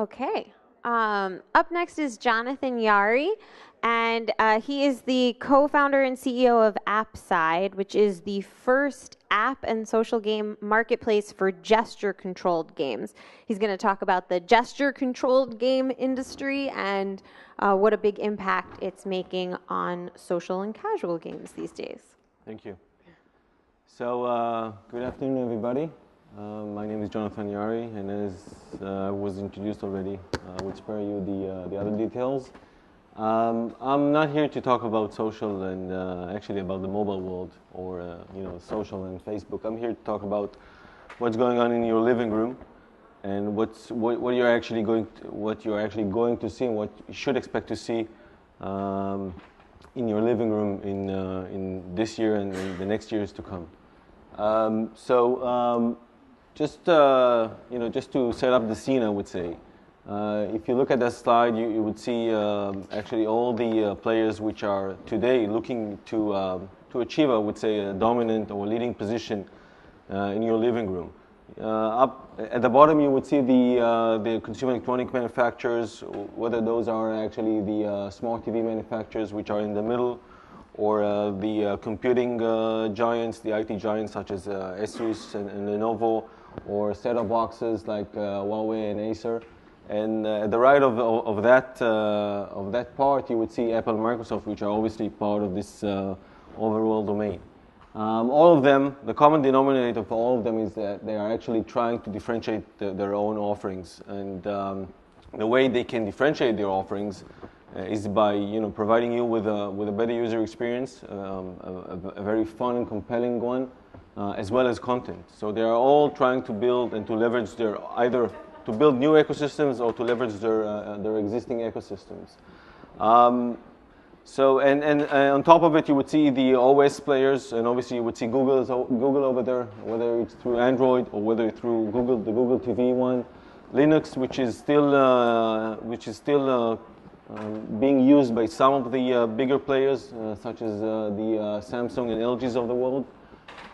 Okay. Up next is Jonathan YAARI, and he is the co-founder and CEO of AppSide, which is the first app and social game marketplace for gesture-controlled games. He's going to talk about the gesture-controlled game industry and what a big impact it's making on social and casual games these days. Thank you. So, good afternoon, everybody. My name is Jonathan YAARI, and as was introduced already, I would spare you the other details. I'm not here to talk about social and actually about the mobile world or social and Facebook. I'm here to talk about what's going on in your living room and what you're actually going to see and what you should expect to see in your living room in this year and in the next years to come. Just to set up the scene, I would say, if you look at that slide, you would see actually all the players which are today looking to achieve, I would say, a dominant or leading position in your living room. Up at the bottom, you would see the consumer electronic manufacturers, whether those are actually the smart TV manufacturers, which are in the middle, or the computing giants, the IT giants such as Asus and Lenovo, or set-top boxes like Huawei and Acer. And at the right of that part, you would see Apple and Microsoft, which are obviously part of this overall domain. All of them, the common denominator for all of them is that they are actually trying to differentiate their own offerings. And the way they can differentiate their offerings is by providing you with a better user experience, a very fun and compelling one, as well as content. So they are all trying to build and to leverage either to build new ecosystems or to leverage their existing ecosystems. And on top of it, you would see the OS players, and obviously you would see Google over there, whether it's through Android or whether it's through the Google TV one, Linux, which is still being used by some of the bigger players, such as the Samsung and LGs of the world,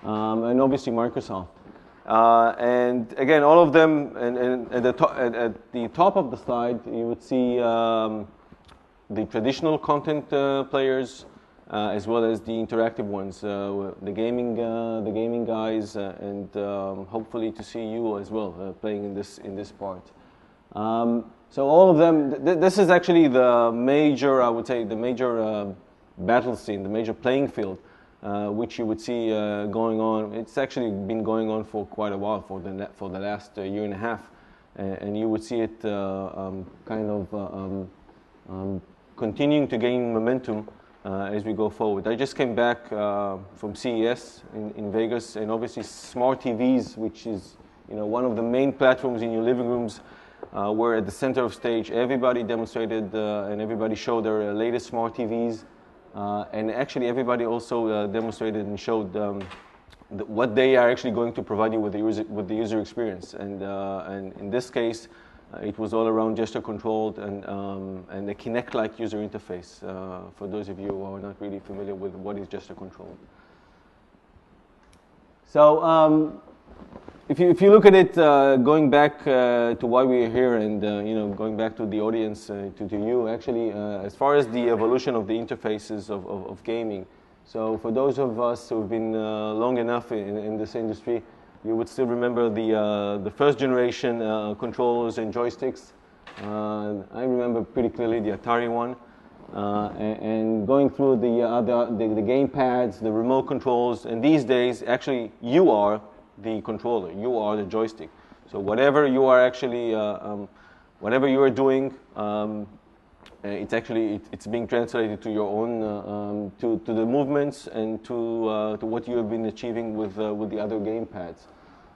and obviously Microsoft. And again, all of them, and at the top of the slide, you would see the traditional content players, as well as the interactive ones, the gaming guys, and hopefully to see you as well playing in this part. So all of them, this is actually the major, I would say, the major battle scene, the major playing field, which you would see going on. It's actually been going on for quite a while, for the last year and a half, and you would see it continuing to gain momentum as we go forward. I just came back from CES in Vegas, and obviously smart TVs, which is one of the main platforms in your living rooms, were at the center of stage. Everybody demonstrated and everybody showed their latest smart TVs, and actually everybody also demonstrated and showed what they are actually going to provide you with the user experience. And in this case, it was all around gesture controlled and a Kinect-like user interface. For those of you who are not really familiar with what is gesture controlled. So if you look at it, going back to why we're here, and going back to the audience, to you actually, as far as the evolution of the interfaces of gaming. So for those of us who've been long enough in this industry, you would still remember the first generation controllers and joysticks. I remember pretty clearly the Atari one, and going through the game pads, the remote controls, and these days actually you are the controller, you are the joystick. So whatever you are actually, whatever you are doing, it's being translated to your own, to the movements and to what you have been achieving with the other game pads.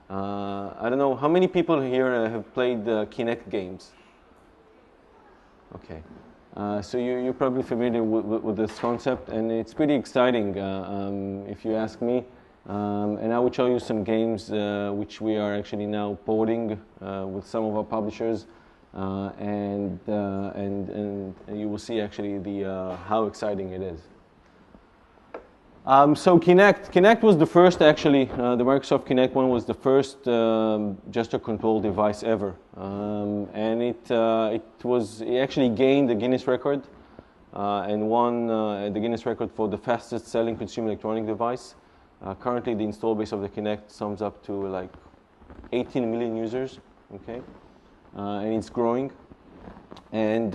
I don't know how many people here have played Kinect games. Okay, so you're probably familiar with this concept, and it's pretty exciting, if you ask me. And I will show you some games which we are actually now porting with some of our publishers, and you will see actually how exciting it is. So Kinect was the first, actually. The Microsoft Kinect one was the first gesture control device ever, and it actually gained the Guinness record and won the Guinness record for the fastest selling consumer electronic device. Currently, the install base of the Kinect sums up to like 18 million users. Okay, and it's growing. And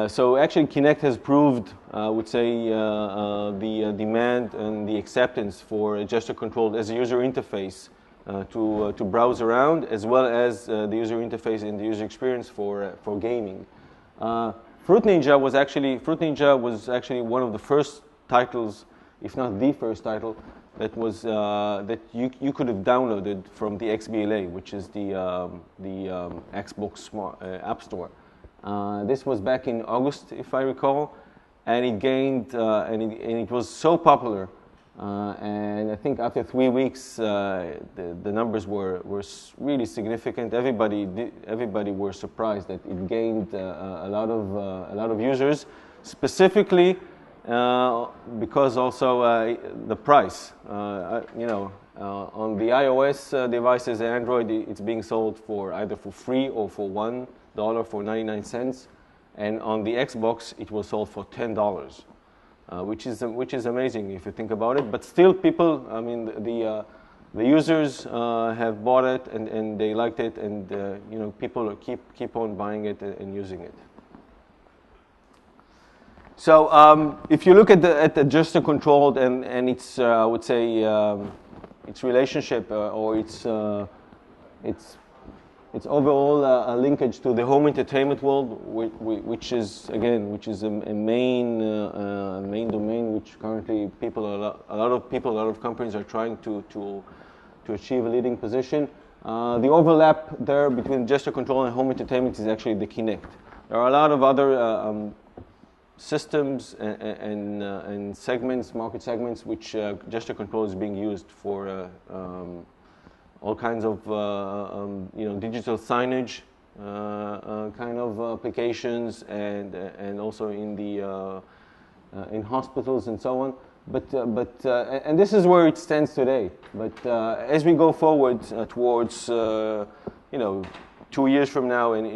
so actually, Kinect has proved, I would say, the demand and the acceptance for a gesture controlled as a user interface to browse around, as well as the user interface and the user experience for gaming. Fruit Ninja was actually one of the first titles, if not the first title, that was that you could have downloaded from the XBLA, which is the Xbox App Store. This was back in August, if I recall, and it gained and it was so popular. And I think after 3 weeks, the numbers were really significant. Everybody were surprised that it gained a lot of users, specifically because also the price. On the iOS devices and Android, it's being sold for either for free or for $1 for 99 cents, and on the Xbox it was sold for $10, which is amazing if you think about it. But still, people, I mean, the users have bought it and they liked it, and people keep on buying it and using it. So if you look at the gesture controlled and its I would say its relationship or its overall linkage to the home entertainment world, which is a main domain, which currently a lot of companies are trying to achieve a leading position. The overlap there between gesture control and home entertainment is actually the Kinect. There are a lot of other systems and segments, market segments, which gesture control is being used for. All kinds of digital signage kind of applications, and also in hospitals and so on. But and this is where it stands today. But as we go forward towards 2 years from now, and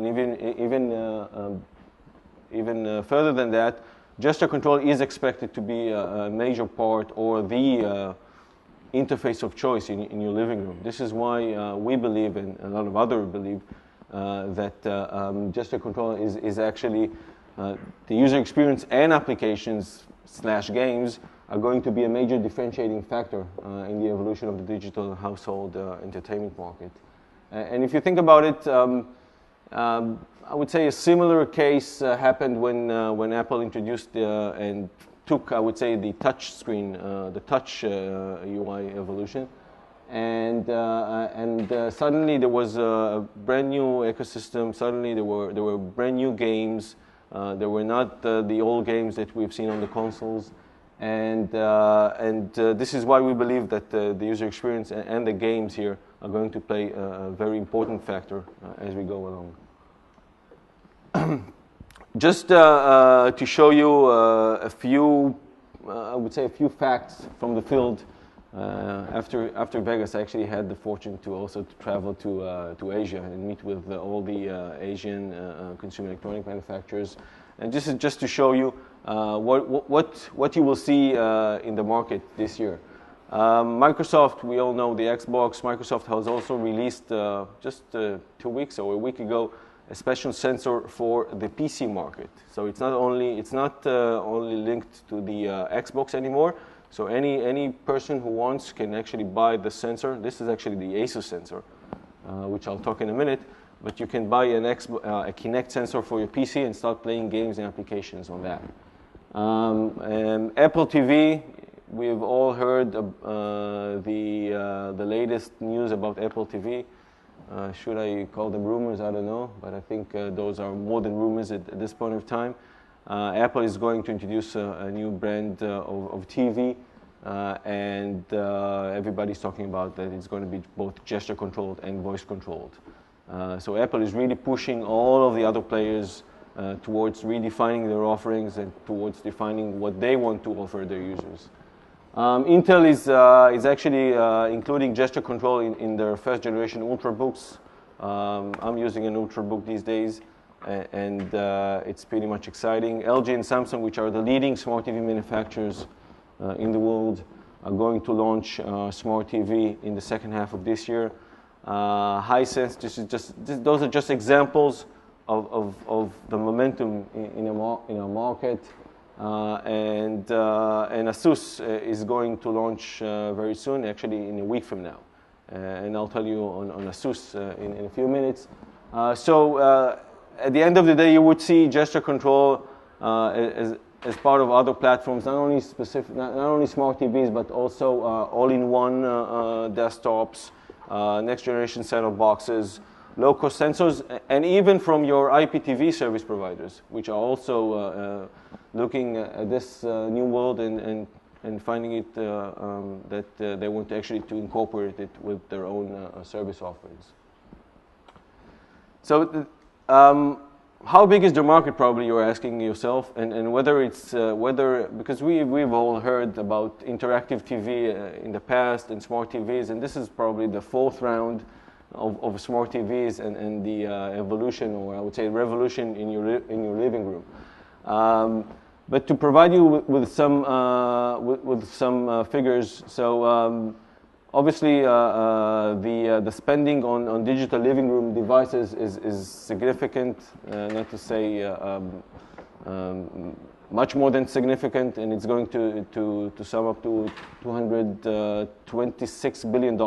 even further than that, gesture control is expected to be a major part, or the interface of choice in your living room. This is why we believe, and a lot of others believe, that gesture control is actually the user experience, and applications / games are going to be a major differentiating factor in the evolution of the digital household entertainment market. And if you think about it, I would say a similar case happened when Apple introduced and took, I would say, the touch screen, the touch UI evolution, and suddenly there was a brand new ecosystem. Suddenly there were brand new games. There were not the old games that we've seen on the consoles, and this is why we believe that the user experience and the games here are going to play a very important factor as we go along. Just to show you a few, I would say a few facts from the field. After Vegas, I actually had the fortune to also travel to Asia and meet with all the Asian consumer electronic manufacturers. And this is just to show you what you will see in the market this year. Microsoft, we all know the Xbox. Microsoft has also released just 2 weeks or a week ago a special sensor for the PC market. So it's not only linked to the Xbox anymore. So any person who wants can actually buy the sensor. This is actually the Asus sensor, which I'll talk in a minute. But you can buy a Kinect sensor for your PC and start playing games and applications on that. And Apple TV, we've all heard the latest news about Apple TV. Should I call them rumors? I don't know, but I think those are more than rumors at this point of time. Apple is going to introduce a new brand of TV, and everybody's talking about that it's going to be both gesture controlled and voice controlled. So Apple is really pushing all of the other players towards redefining their offerings and towards defining what they want to offer their users. Intel is actually including gesture control in their first generation Ultrabooks. I'm using an Ultrabook these days, and it's pretty much exciting. LG and Samsung, which are the leading smart TV manufacturers in the world, are going to launch smart TV in the second half of this year. Hisense, those are just examples of the momentum in our market. And Asus is going to launch very soon, actually in a week from now. And I'll tell you on Asus in a few minutes. So at the end of the day, you would see gesture control as part of other platforms, not only smart TVs, but also all-in-one desktops, next generation set-top boxes, low-cost sensors, and even from your IPTV service providers, which are also looking at this new world and finding it that they want actually to incorporate it with their own service offerings. So how big is the market, probably you're asking yourself, and whether it's, because we've all heard about interactive TV in the past and smart TVs, and this is probably the fourth round of smart TVs and the evolution, or I would say revolution in your living room. But to provide you with some figures, so obviously the spending on digital living room devices is significant, not to say much more than significant, and it's going to sum up to $226 billion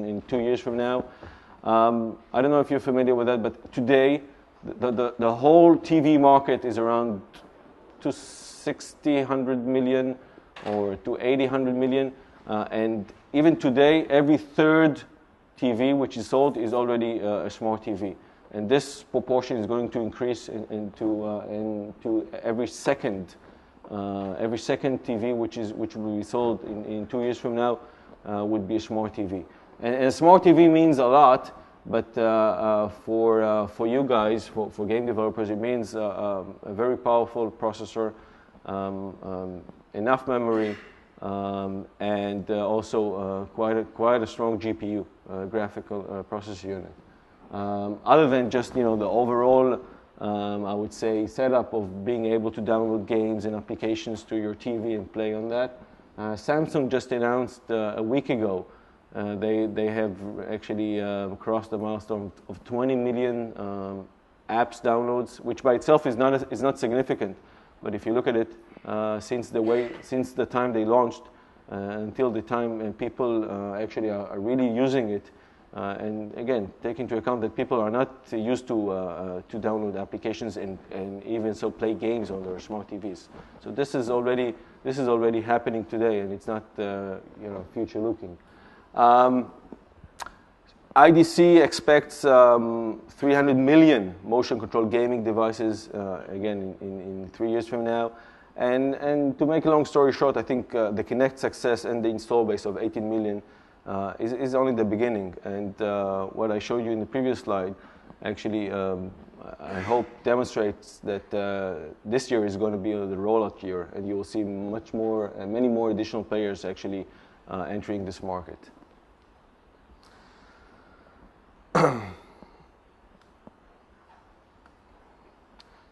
in 2 years from now. I don't know if you're familiar with that, but today the whole TV market is around to 100 million or to 100 million, and even today every third TV which is sold is already a smart TV, and this proportion is going to increase into every second TV which will be sold in 2 years from now would be a smart TV, and a smart TV means a lot. But for you guys, for game developers, it means a very powerful processor, enough memory, and also quite a strong GPU, graphical processor unit. Other than just the overall, I would say, setup of being able to download games and applications to your TV and play on that, Samsung just announced a week ago. They have actually crossed the milestone of 20 million apps downloads, which by itself is not significant. But if you look at it, since the time they launched until the time people actually are really using it, and again, take into account that people are not used to download applications and even so play games on their smart TVs. So this is already happening today, and it's not future looking. IDC expects 300 million motion control gaming devices again in 3 years from now, and to make a long story short, I think the Kinect success and the install base of 18 million is only the beginning, and what I showed you in the previous slide actually I hope demonstrates that this year is going to be the rollout year, and you will see many more additional players actually entering this market.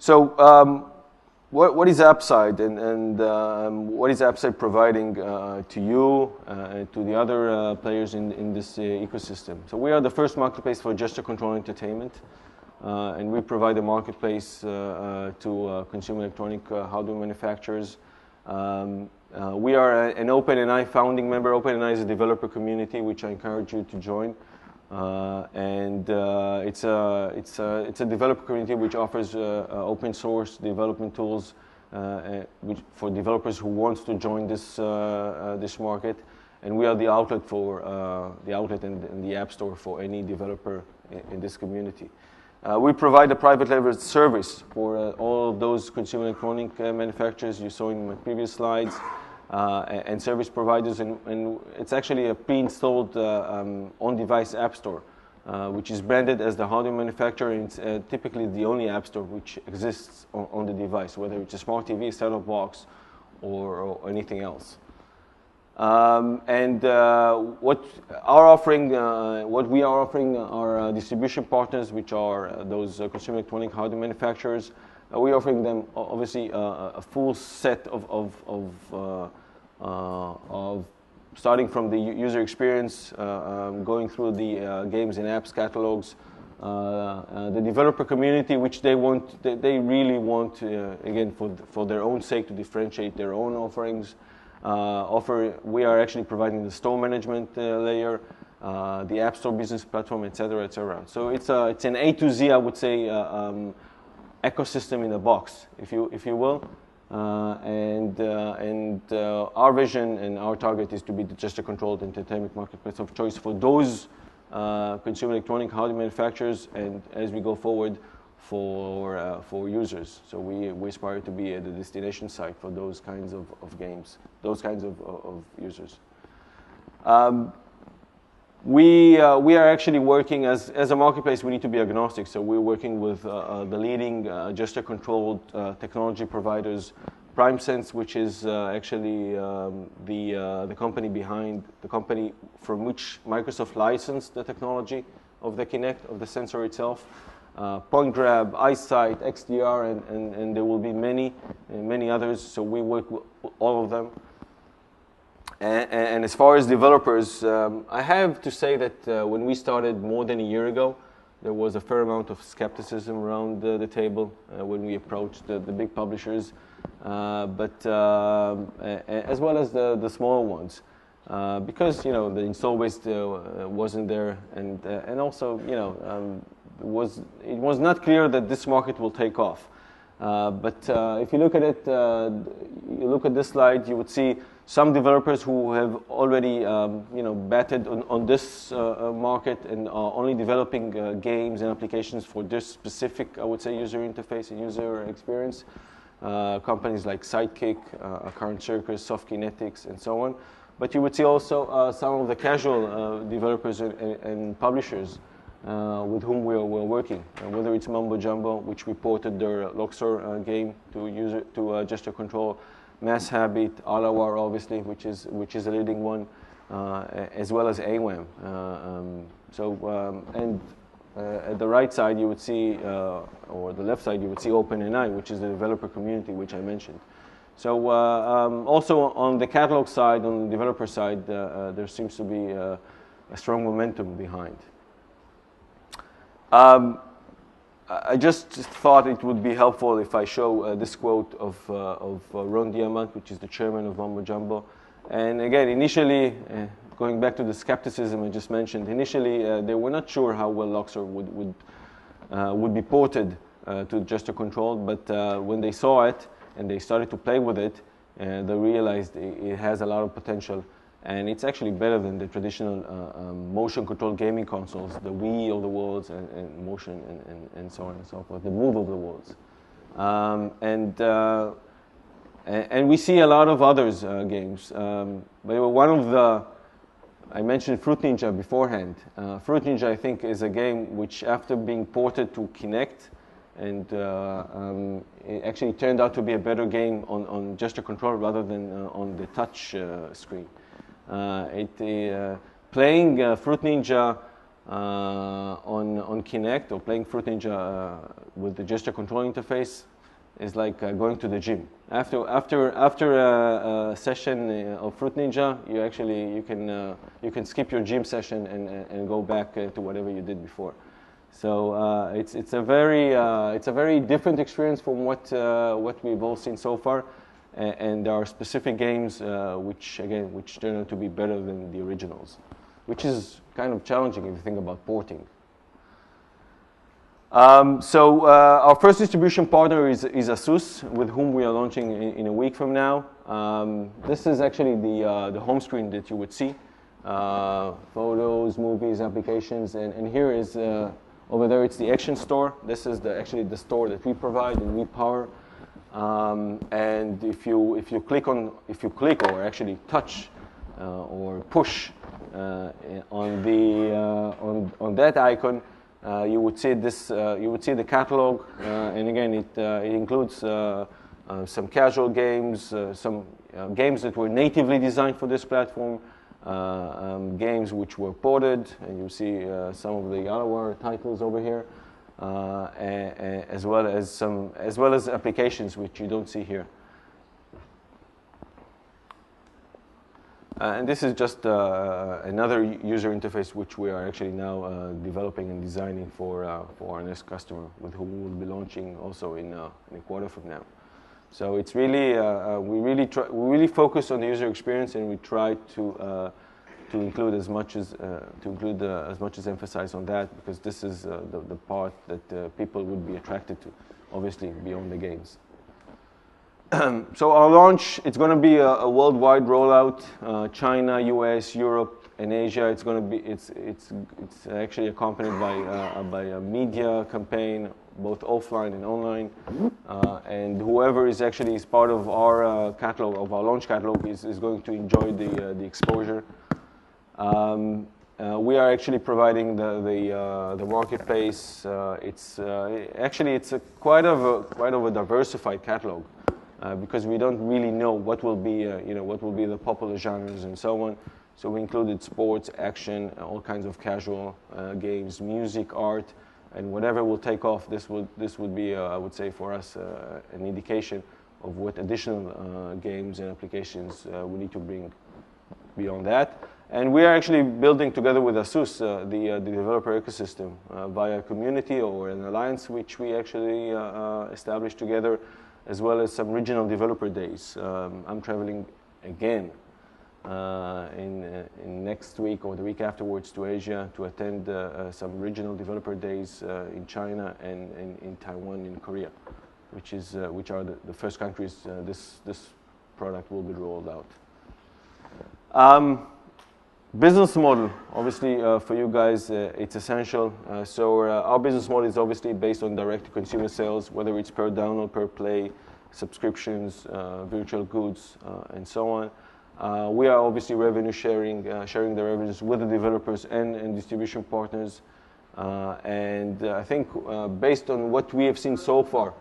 So what is AppSide, and what is AppSide providing to you and to the other players in this ecosystem? So we are the first marketplace for gesture control entertainment, and we provide a marketplace to consumer electronic hardware manufacturers. We are an OpenAI founding member. OpenAI is a developer community which I encourage you to join. And it's a developer community which offers open source development tools for developers who want to join this market, and we are the outlet and the app store for any developer in this community. We provide a private level service for all of those consumer electronic manufacturers you saw in my previous slides. And service providers, and it's actually a pre-installed on-device app store, which is branded as the hardware manufacturer, and it's typically the only app store which exists on the device, whether it's a smart TV, set-top box, or anything else. What we are offering our distribution partners, which are those consumer electronic hardware manufacturers. We're offering them obviously a full set of starting from the user experience, going through the games and apps catalogs, the developer community, which they really want, again, for their own sake, to differentiate their own offerings. We are actually providing the store management layer, the App Store business platform, etc., etc. So it's an A to Z, I would say, ecosystem in a box, if you will. Our vision and our target is to be just a controlled entertainment marketplace of choice for those consumer electronic hardware manufacturers, and as we go forward, for users. So we aspire to be the destination site for those kinds of games, those kinds of users. We are actually working as a marketplace. We need to be agnostic, so we're working with the leading gesture-controlled technology providers. PrimeSense, which is actually the company behind the company from which Microsoft licensed the technology of the Kinect, of the sensor itself. Point Grab, Eyesight, XDR, and there will be many others. So we work with all of them. And as far as developers, I have to say that when we started more than a year ago, there was a fair amount of skepticism around the table when we approached the big publishers, but as well as the small ones, because the install base wasn't there, and also it was not clear that this market will take off. But if you look at it, you look at this slide, you would see some developers who have already batted on this market and are only developing games and applications for this specific, I would say, user interface and user experience. Companies like Sidekick, Current Circus, Soft Kinetics, and so on. But you would see also some of the casual developers and publishers with whom we're working, whether it's Mumbo Jumbo, which we ported their Luxor game to gesture control, Mass Habit, Alawar, obviously, which is a leading one, as well as AWAM. At the right side, you would see, or the left side, you would see OpenNI, which is the developer community, which I mentioned. So also on the catalog side, on the developer side, there seems to be a strong momentum behind. I just thought it would be helpful if I show this quote of Ron Diamant, which is the chairman of Mumbo Jumbo. And again, initially, going back to the skepticism I just mentioned, initially they were not sure how well Luxor would be ported to gesture control, but when they saw it and they started to play with it, they realized it has a lot of potential. And it's actually better than the traditional motion-controlled gaming consoles, the Wii of the worlds, and motion, and so on and so forth, the Move of the worlds. And we see a lot of others games. But one of the, I mentioned Fruit Ninja beforehand. Fruit Ninja, I think, is a game which, after being ported to Kinect, and it actually turned out to be a better game on gesture control rather than on the touch screen. Playing Fruit Ninja on Kinect, or playing Fruit Ninja with the gesture control interface, is like going to the gym. After a session of Fruit Ninja, you can skip your gym session and go back to whatever you did before. So it's a very different experience from what we've all seen so far. And there are specific games which turn out to be better than the originals, which is kind of challenging if you think about porting. So our first distribution partner is Asus, with whom we are launching in a week from now. This is actually the home screen that you would see. Photos, movies, applications, and here is over there it's the Action Store. This is actually the store that we provide and we power. And if you click or actually touch or push on that icon, you would see this. You would see the catalog, and again, it includes some casual games, some games that were natively designed for this platform, games which were ported, and you see some of the YAARI titles over here, as well as applications which you don't see here. And this is just another user interface which we are actually now developing and designing for our next customer, with whom we will be launching also in a quarter from now. So it's really we really focus on the user experience, and we try to include as much as emphasis on that, because this is the part that people would be attracted to, obviously beyond the games. So our launch, it's going to be a worldwide rollout: China, US, Europe, and Asia. It's going to be it's actually accompanied by a media campaign, both offline and online. And whoever is part of our catalog, of our launch catalog, is going to enjoy the exposure. We are actually providing the marketplace. It's quite of a diversified catalog. Because we don't really know what will be the popular genres and so on. So we included sports, action, all kinds of casual games, music, art, and whatever will take off. This would be, I would say, for us an indication of what additional games and applications we need to bring beyond that. And we are actually building together with Asus the developer ecosystem via a community or an alliance which we actually established together, as well as some regional developer days. I'm traveling again in next week or the week afterwards to Asia to attend some regional developer days in China and in Taiwan and Korea, which are the first countries this product will be rolled out. Business model, obviously, for you guys, it's essential. So our business model is obviously based on direct-to-consumer sales, whether it's per download, per play, subscriptions, virtual goods, and so on. We are obviously revenue sharing the revenues with the developers and distribution partners. And I think based on what we have seen so far,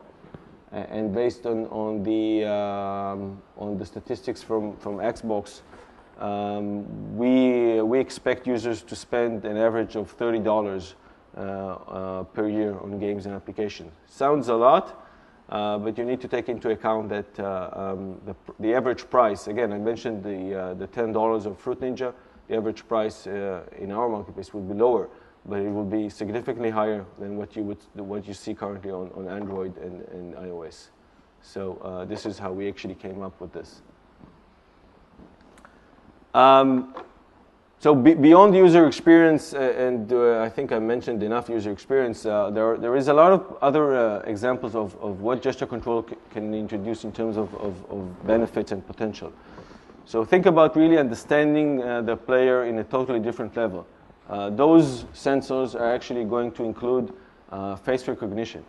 and based on the statistics from Xbox, we expect users to spend an average of $30 per year on games and applications. Sounds a lot, but you need to take into account that the average price, again, I mentioned the $10 of Fruit Ninja. The average price in our marketplace would be lower, but it will be significantly higher than what you see currently on Android and iOS. So this is how we actually came up with this. So beyond user experience, and I think I mentioned enough user experience, there is a lot of other examples of what gesture control can introduce in terms of benefits and potential. So think about really understanding the player in a totally different level. Those sensors are actually going to include face recognition.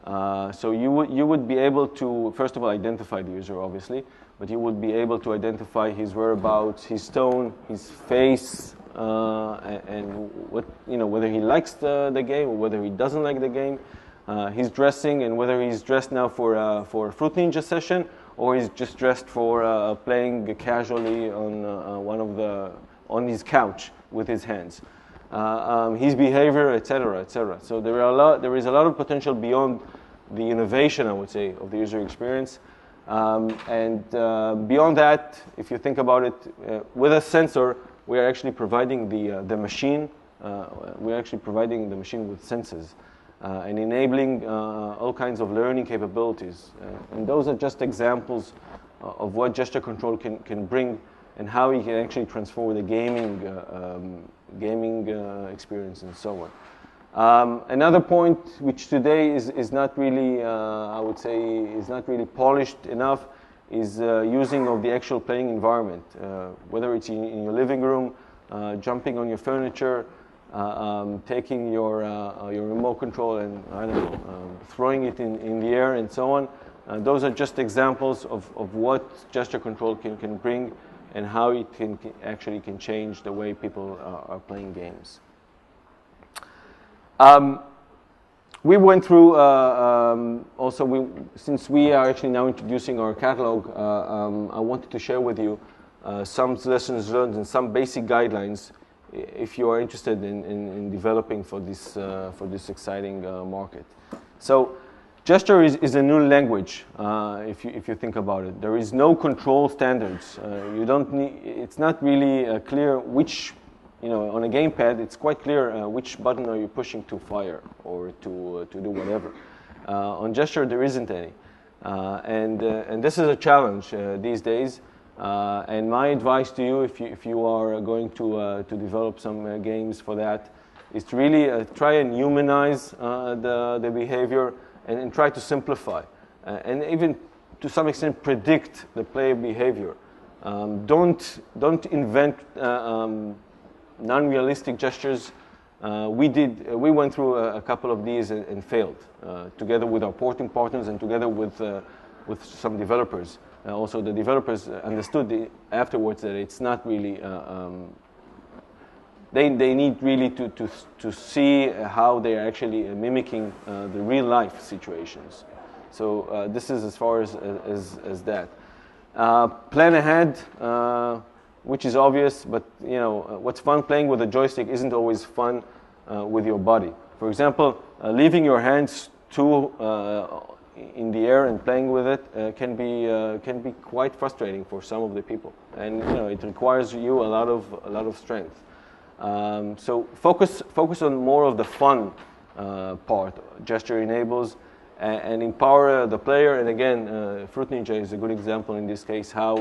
So you would be able to, first of all, identify the user, obviously, but you would be able to identify his whereabouts, his tone, his face, and whether he likes the game or whether he doesn't like the game, his dressing, and whether he's dressed now for a Fruit Ninja session or he's just dressed for playing casually on his couch with his hands. His behavior, etc., etc. So there is a lot of potential beyond the innovation, I would say, of the user experience. And beyond that, if you think about it, with a sensor, we are actually providing the machine. We're actually providing the machine with senses and enabling all kinds of learning capabilities. And those are just examples of what gesture control can bring and how you can actually transform the gaming experience and so on. Another point which today is not really, I would say, is not really polished enough is using of the actual playing environment, whether it's in your living room, jumping on your furniture, taking your remote control and, I don't know, throwing it in the air and so on. Those are just examples of what gesture control can bring and how it actually can change the way people are playing games. we went through, also, since we are actually now introducing our catalog, I wanted to share with you some lessons learned and some basic guidelines if you are interested in developing for this exciting market. So gesture is a new language, if you think about it. There is no control standards. You don't need, it's not really clear which, on a gamepad, it's quite clear which button are you pushing to fire or to do whatever. On gesture, there isn't any. And this is a challenge these days. And my advice to you, if you are going to develop some games for that, is to really try and humanize the behavior and try to simplify. And even to some extent predict the player behavior. Don't invent non-realistic gestures. We went through a couple of these and failed, together with our porting partners and together with some developers. Also, the developers understood afterwards that it's not really. They need really to see how they are actually mimicking the real life situations. So this is as far as that. Plan ahead, which is obvious, but what's fun playing with a joystick isn't always fun with your body. For example, leaving your hands too in the air and playing with it can be quite frustrating for some of the people, and it requires you a lot of strength. So focus on more of the fun part. Gesture enables and empower the player. And again, Fruit Ninja is a good example in this case. How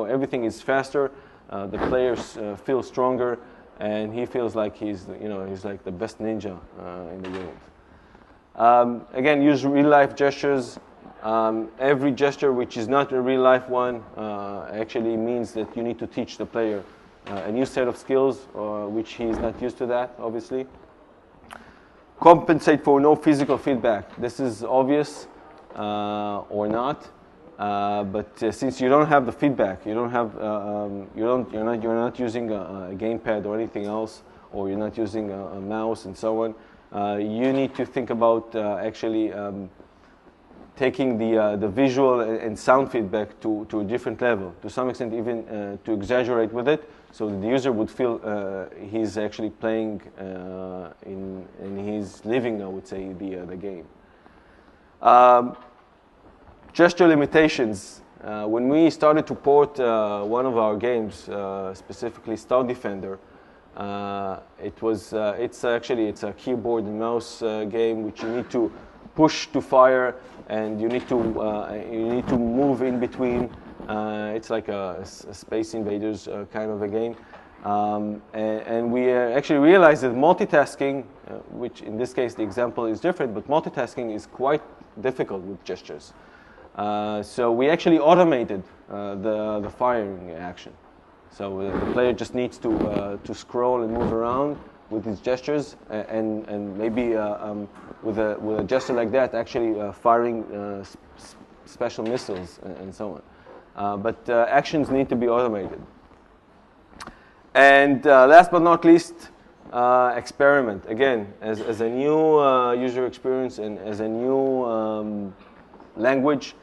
everything is faster. The players feel stronger, and he feels like he's like the best ninja in the world. Again, use real-life gestures. Every gesture which is not a real-life one actually means that you need to teach the player a new set of skills, which he is not used to that, obviously. Compensate for no physical feedback. This is obvious or not, but since you don't have the feedback, you're not using a gamepad or anything else, or you're not using a mouse and so on. You need to think about actually taking the visual and sound feedback to a different level, to some extent even to exaggerate with it, so that the user would feel he's actually playing and he's living, I would say, the game. Gesture limitations. When we started to port one of our games, specifically Star Defender, it's a keyboard and mouse game which you need to push to fire, and you need to move in between. It's like a Space Invaders kind of a game, and we actually realized that multitasking, which in this case the example is different, but multitasking is quite difficult with gestures. So we actually automated the firing action. So the player just needs to scroll and move around with his gestures, and maybe with a gesture like that, actually firing special missiles and so on. But actions need to be automated. And last but not least, experiment. Again, as a new user experience and as a new language,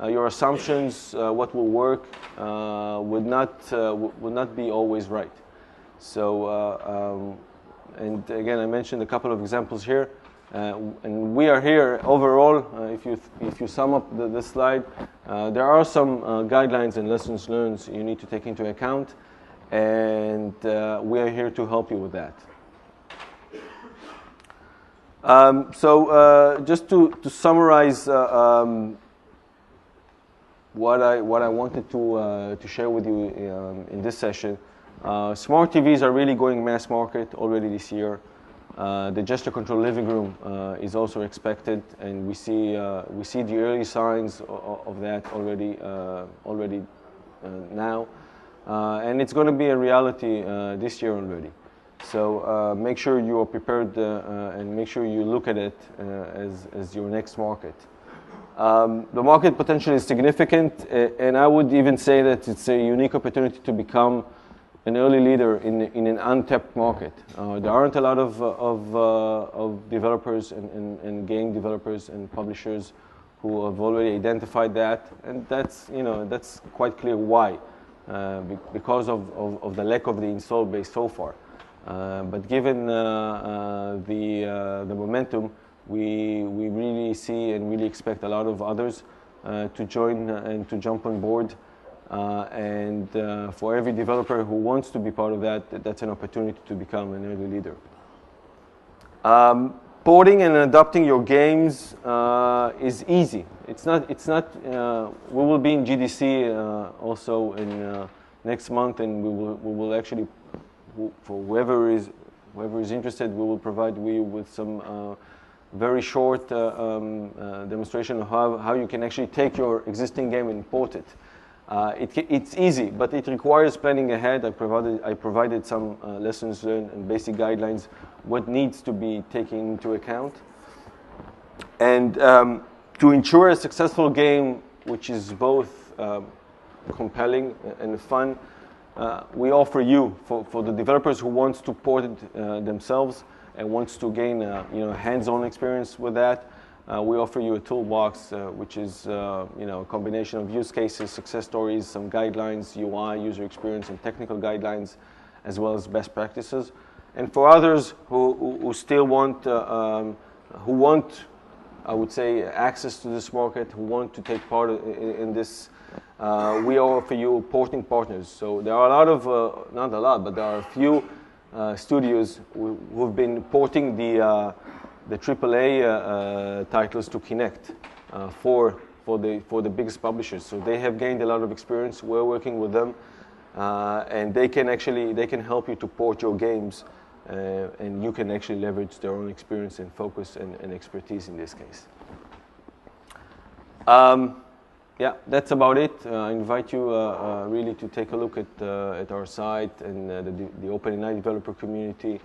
your assumptions, what will work, would not be always right. So, and again, I mentioned a couple of examples here, and we are here overall. If you sum up this slide, there are some guidelines and lessons learned you need to take into account, and we are here to help you with that. So, just to summarize. What I wanted to share with you in this session, smart TVs are really going mass market already this year. The gesture control living room is also expected, and we see the early signs of that already now, and it's going to be a reality this year already. So make sure you are prepared and make sure you look at it as your next market. The market potential is significant, and I would even say that it's a unique opportunity to become an early leader in an untapped market. There aren't a lot of developers and game developers and publishers who have already identified that, and that's quite clear why, because of the lack of the install base so far. But given the momentum, we really see and really expect a lot of others to join and to jump on board. And for every developer who wants to be part of that, that's an opportunity to become an early leader. Porting and adapting your games is easy. It's not. We will be in GDC also in next month, and we will actually, for whoever is interested, we will provide you with some very short demonstration of how you can actually take your existing game and port it. It's easy, but it requires planning ahead. I provided some lessons learned and basic guidelines, what needs to be taken into account. And to ensure a successful game, which is both compelling and fun, we offer you, for the developers who wants to port it themselves and wants to gain hands-on experience with that, we offer you a toolbox, which is a combination of use cases, success stories, some guidelines, UI, user experience, and technical guidelines, as well as best practices. And for others who still want, I would say, access to this market, who want to take part in this, we offer you porting partners. So there are a lot of, not a lot, but there are a few studios who've been porting the AAA titles to Kinect for the biggest publishers. So they have gained a lot of experience. We're working with them, and they can help you to port your games, and you can actually leverage their own experience and focus and expertise in this case. Yeah, that's about it. I invite you really to take a look at our site and the OpenAI developer community,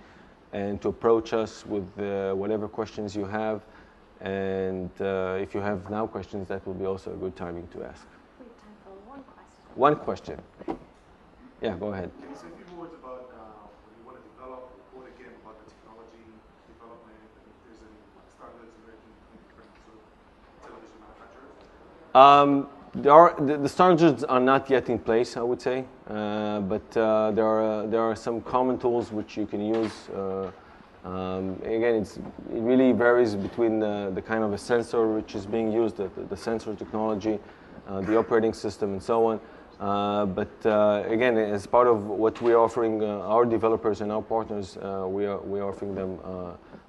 and to approach us with whatever questions you have. And if you have now questions, that will be also a good timing to ask. We have time for one question. One question. Yeah, go ahead. Can you say a few words about when you want to develop, report again about the technology development, and if there's any standards emerging between different sort of television manufacturers? The standards are not yet in place, I would say, but there are some common tools which you can use. Again, it really varies between the kind of a sensor which is being used, the sensor technology, the operating system, and so on. But again, as part of what we're offering our developers and our partners, we're offering them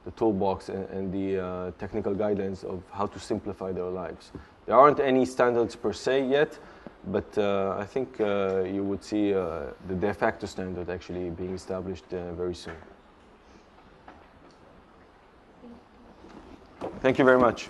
the toolbox and the technical guidelines of how to simplify their lives. There aren't any standards per se yet, but I think you would see the de facto standard actually being established very soon. Thank you very much.